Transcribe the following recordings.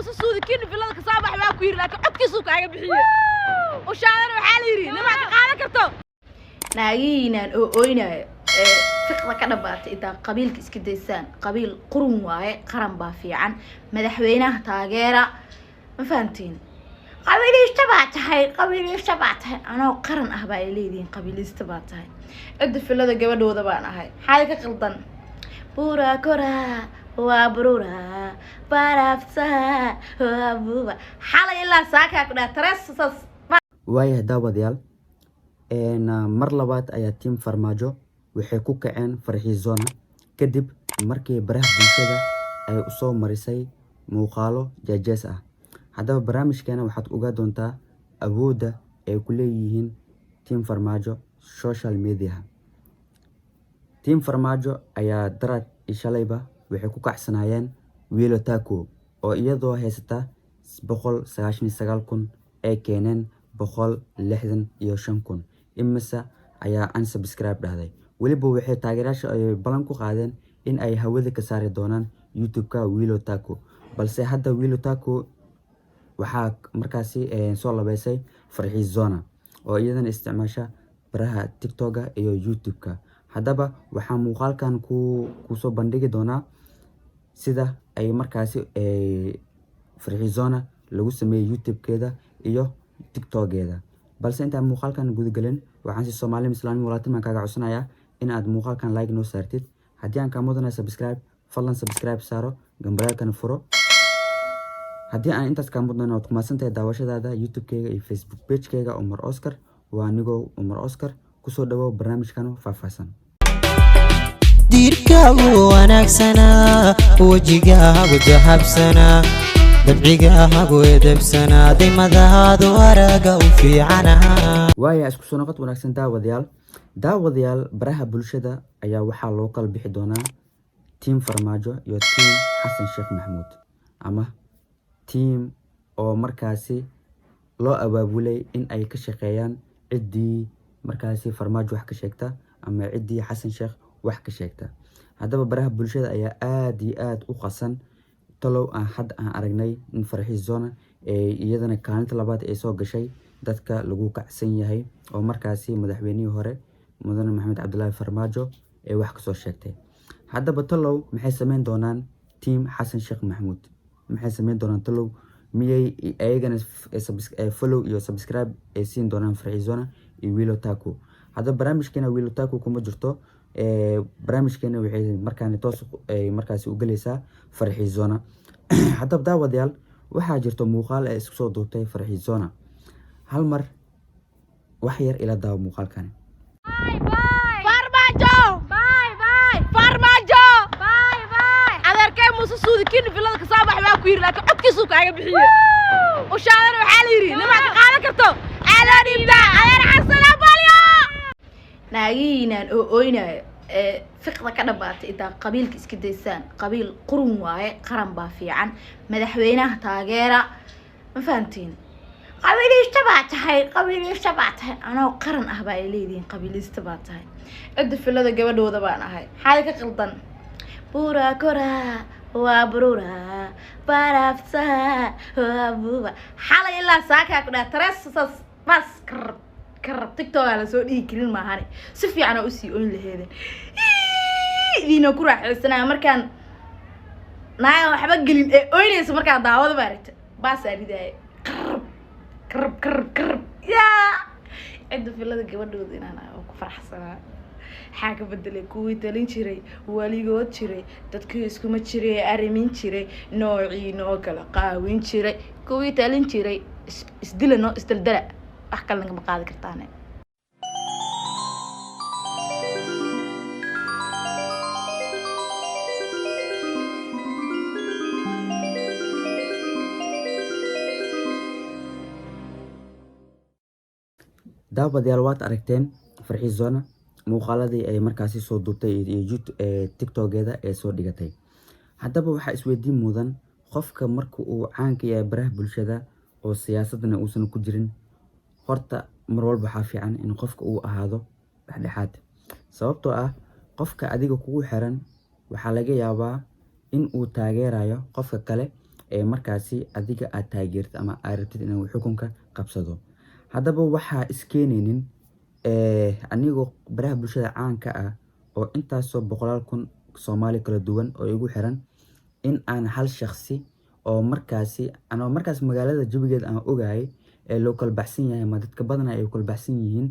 سودي كين في الله كصابح ما كوير لكن عدك سوق عجب حيه وشاعر وحاليري لما تقال كرتو ناينا اوينا فقره كدبات إذا قبيلك اسكديسان قبيل قرن واي قرن بافيعن مدحوينه تاgeera ما فهمتين قبيلي اشتبعتهي أنا قرن أهبا إليدين قبيلي اشتبعتهي عد في اللذا قبل وذا بان هاي حالك قلطن بورا كورا وبرورا بارافسا وابوبا حالي إلا ساكا كنا ترسس وايه داوديال mar labaad ayaa tiim farmaajo waxay ku kaceen farxiisoona kadib markii baraha bulshada ay u soo marisay muuqaalo jaajees ah. haddaba barnaamijkeena waxaad ogaa doontaa awoodda ay ku leeyihiin tiim farmaajo social media. tiim farmaajo ayaa darad ishalayba waxay ku kacsanaayeen wiilo taako oo iyadoo haysata 199,000 ay keeneen 165,000 imisa ayaa unsubscribe dhahday. weliba waxay taageerayaasha ay balan ku qaadeen in ay hawada ka saari doonaan YouTube-ka Wiilo Taako. balse hadda Wiilo Taako waxaa markaasi soo labeysay Farxiisoona oo iyadana isticmaasha baraha TikTok-ga iyo YouTube-ka. haddaba waxaa muuqaalkan ku soo bandhigi doonaa sida ay markaasi Farxiisoona lagu sameeyay YouTube-keeda iyo TikTok-geeda. balse inta muuqaalkan guud galeen waxaan si Soomaali Islaami walaaltinimo kaaga codsanayaa in aad muuqaalkan like noo saartid. haddii aan ka mudanahay subscribe fadlan subscribe saaro gambaraalkana furo. haddii aan intaas ka mudnayn oo kumasantahay daawashadaada YouTube-keyga iyo Facebook page-keyga Umar Oscar. waa anigoo Umar Oscar. kusoo dhawow barnaamijkan faahfaahsan. diirkaagu wanaagsana wajigaagu dahabsana dabcigaagu edebsana dimadaadu araga u fiicana. waaya isku soo noqod wanaagsan daawadayaal baraha bulshada ayaa waxaa loo kala bixi doonaa tiim farmaajo iyo tiim xasan sheekh maxamuud ama tiim oo markaasi loo abaabulay in ay ka shaqeeyaan ciddii markaasi farmaajo wax ka sheegta ama ciddii xasan sheekh wax ka sheegta. haddaba baraha bulshada ayaa aad iyo aad u qasan. talow aan aragnay in Farxiisoona iyadana kaalinta labaad ay soo gashay dadka lagu kacsan yahay oo markaasi madaxweynihii hore mudane Maxamed Cabdullaahi Farmaajo ay wax ka soo sheegtay. haddaba talow maxay sameyn doonaan tiim xasan sheekh maxamuud? maxay sameyn doonaan talow? miyay ayagana follow iyo subscribe ay siin doonaan Farxiisoona iyo Wiilo Taako? haddaba barnaamijkeena Wiilo Taako kuma jirto. barnaamijkeena waxay markaan toos markaasi u galaysaa Farxiisoona. haddaba daawadayaal waxaa jirto muuqaal ay isku soo duubtay Farxiisoona. hal mar wax yar ila daawo muuqaalkani. سودي كين في الله كصابح ما كوير لكن عدك سوق عجب حيه وشاعر وحاليري لما تقال كرتو على نبدا على حسن باليا ناينا اوينا فقره كدبات إذا قبيلك اسكديسان قبيل قرن واي قرن بافيعن مدحوينه تاgeera ما فهمتين قبيلي اشتبعتهي أنا قرن أهبا إليدين قبيلي اشتبعتهي عد في اللذا قبل وذا بان هاي حالك قلطن بورا كورا وبرورا بارافسا وابوبا حالي إلا ساكا كنا ترسس بس كرب تيك توك على سو دي كلين ما هاني سفي أنا أسي أقول لهذا دينا كورا حسنا مركان نايا وحبا قلين أوينيس مركان دعوة بارت بس أريد كرب يا عدو في الله قبل دوزين أنا وكفرح سنة حاجة بدلي كوي تلين شري وليجود شري تدكيس كم شري أرمين شري نوعي نوكلا قاوين شري كوي تلين شري استدلنا استدلنا أحكي لك مقالة كرتانة. daawadayaal waad aragteen Farxiisoona muuqaaladii ay markaasi soo duubtay iyo TikTok-geeda ee soo dhigatay. haddaba waxaa isweydiin mudan qofka marka uu caanka yahay baraha bulshada oo siyaasadna uusan ku jirin horta mar walba waxaa fiican in qofka uu ahaado dhexdhexaad. sababtoo ah qofka adiga kugu xiran waxaa laga yaabaa in uu taageerayo qofka kale markaasi adiga aad taageertid ama aad rabtid inuu xukunka qabsado. Haddaba waxaa iskeenaynin anigoo baraha bulshada caanka ah oo intaasoo 100,000 Soomaali kala duwan oo igu xiran in aan hal shakhsi oo markaasi anoo markaas magaalada jawigeeda aan ogahay loo kala baxsan yahay ama dadka badan ay kala baxsan yihiin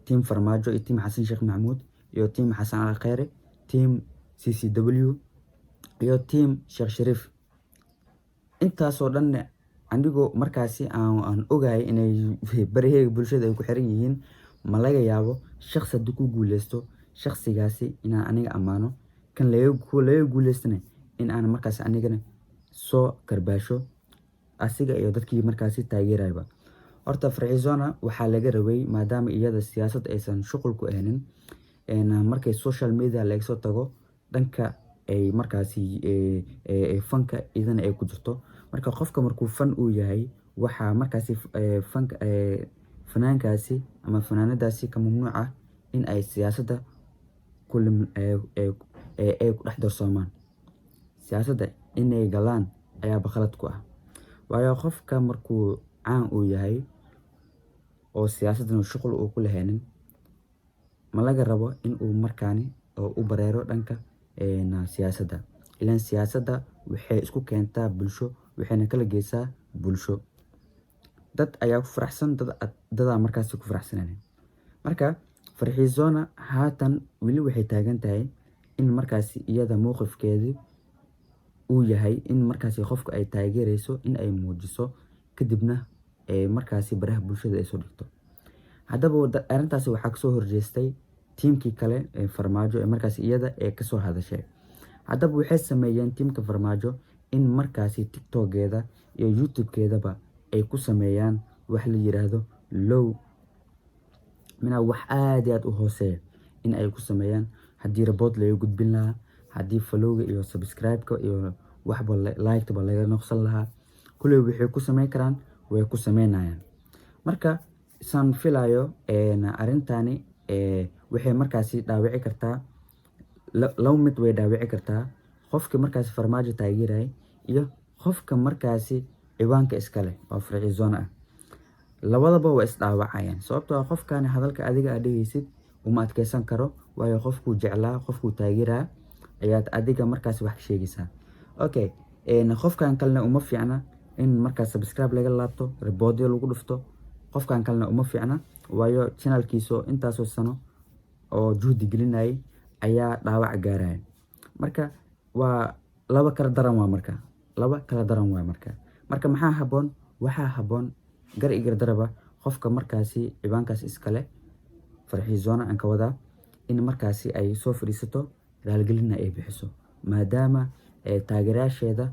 team Farmaajo iyo team Xasan Sheekh Maxamuud iyo team Xasan Ali Khayre, team CCW iyo team Sheekh Shariif. intaasoo dhan anigoo markaasi aan ogahay inay baraheega bulshada ay ku xiran yihiin ma laga yaabo shakhsi haddii ku guuleysto shakhsigaasi inaan aniga ammaano kan laga guuleystana in aan markaasi anigana soo karbaasho asiga iyo dadkii markaasi taageerayba. horta Farxiisona waxaa laga rabay maadaama iyada siyaasad aysan shuqul ku ahayn markay social media laga soo tago dhanka ay markaasi fanka idana ay ku jirto. marka qofka markuu fan uu yahay waxaa markaasi fanka fanaankaasi ama fanaanadaasi ka mamnuuc ah in ay siyaasadda ku dhex darsoomaan. siyaasadda inay galaan ayaa khalad ku ah, waayo qofka markuu caan uu yahay oo siyaasaddan shuqul uu ku lahaynin ma laga rabo in uu markaani u bareero dhanka siyaasadda. ilaan siyaasadda waxay isku keentaa bulsho, waxayna kala geysaa bulsho. dad ayaa ku faraxsan, dadaa markaasi ku faraxsanayn. marka Farxiisona haatan weli waxay taagan tahay in markaasi iyada mowqifkeedii uu yahay in markaasi qofka ay taageerayso in ay muujiso kadibna markaasi baraha bulshada ay soo dhigto. haddaba arrintaasi waxaa kasoo horjeestay tiimkii kale Farmaajo ee markaasi iyada kasoo hadashay. haddaba waxay sameeyeen tiimka Farmaajo in markaasi TikTok-geeda iyo YouTube-keedaba ay ku sameeyaan wax la yiraahdo low wax aad iyo aad u hooseeya in ay ku sameeyaan. haddii report laga gudbin lahaa, haddii followga iyo subscribe-ka iyo waxba like-ba laga noqsan lahaa, kuley waxay ku sameyn karaan way ku sameynayaan. marka saan filayo arrintani waxay markaasi dhaawici kartaa laba mid way dhaawici kartaa qofka markaasi Farmaajo taageeraya iyo qofka markaasi ciwaanka iska leh oo Farxiisona ah. labadaba waa isdhaawacayaan sababtoo ah qofkani hadalka adiga aad dhegeysid uma adkeysan karo, waayo qofkuu jeclaa qofkuu taageeraa ayaad adiga markaasi wax ka sheegaysaa. okay qofkan kalena uma fiicna in markaas subscribe laga laabto, reportyo lagu dhufto. qofkan kalena uma fiicna waayo channelkiisa intaasoo sano oo juhdi gelinayay ayaa dhaawac gaaraya. marka waa laba kala daran waa marka maxaa haboon? waxaa haboon gar iyo gardaraba qofka markaasi ciwaankaas iskale Farxiisona aan ka wadaa in markaasi ay soo fadhiisato raalgelina ay bixiso, maadaama taageerayaasheeda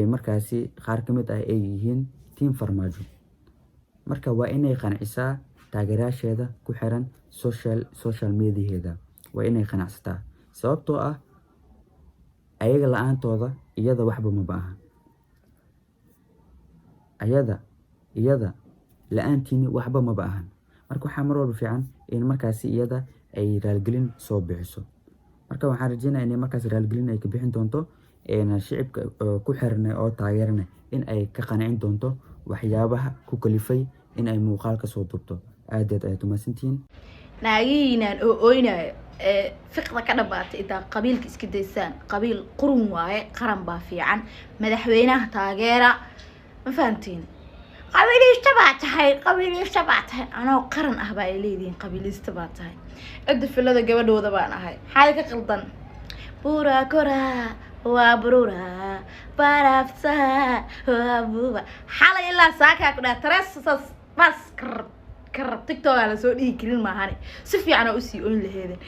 markaasi qaar ka mid ah ay yihiin team Farmaajo. marka waa inay qancisaa taageerayaasheeda ku xiran social mediaheeda, waa inay qanacsataa sababtoo ah ayaga la-aantooda iyada waxba ma baahan. iyada la-aantiini waxba ma baahan. marka waxaa mar walba fiican in markaasi iyada ay raalgelin soo bixiso. marka waxaan rajeynayaa in markaasi raalgelin ay ka bixin doonto shicibka ku xiran oo taageerana in ay ka qancin doonto waxyaabaha ku kalifay in ay muuqaalka soo duubto. aad ay tumasantiin naagiinaan oo oynayo fiqda ka dhabaatay intaa qabiilka iska daysaan. qabiil qurun waaye, qaran baa fiican. madaxweynaha taageera, ma fahantiin? qabiilista baa tahay anoo qaran ah baa ay leedihiin qabiilista baa tahay. cidda filada gabadhooda baan ahay. xaal ka qaldan buura kora waa buruura barafta waa buuba. xalay ilaa saakaa ku dhaha tareesas bas karab TikTok la soo dhigi karin maahane si fiican oo usii oyn laheedeen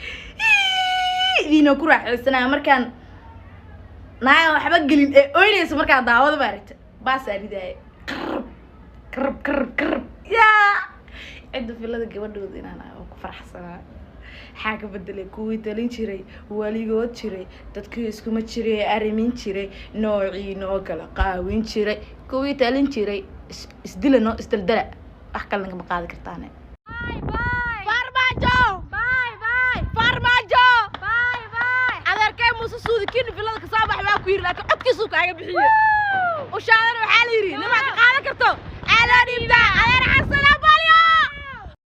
idina ku raaxaysanaa markaan naaga waxba gelin ee oynaysa markaa daawada baarita baas ariday karab yaa cidda filada gabadhooda inaan ku faraxsanaa. xaaga bedelay kuwii talin jiray, waligood jiray, dadkii iskuma jiray, arrimin jiray, noocii noo kala qaawin jiray, kuwii talin jiray isdilano isdaldala wax kale naga qaadi kartaan. Farmaajo adeerkay musu suudi kiin filada ka soo bax baa ku yiri laakiin codkiisu kaaga bixiye oo shaadana waxa la yiri nimanka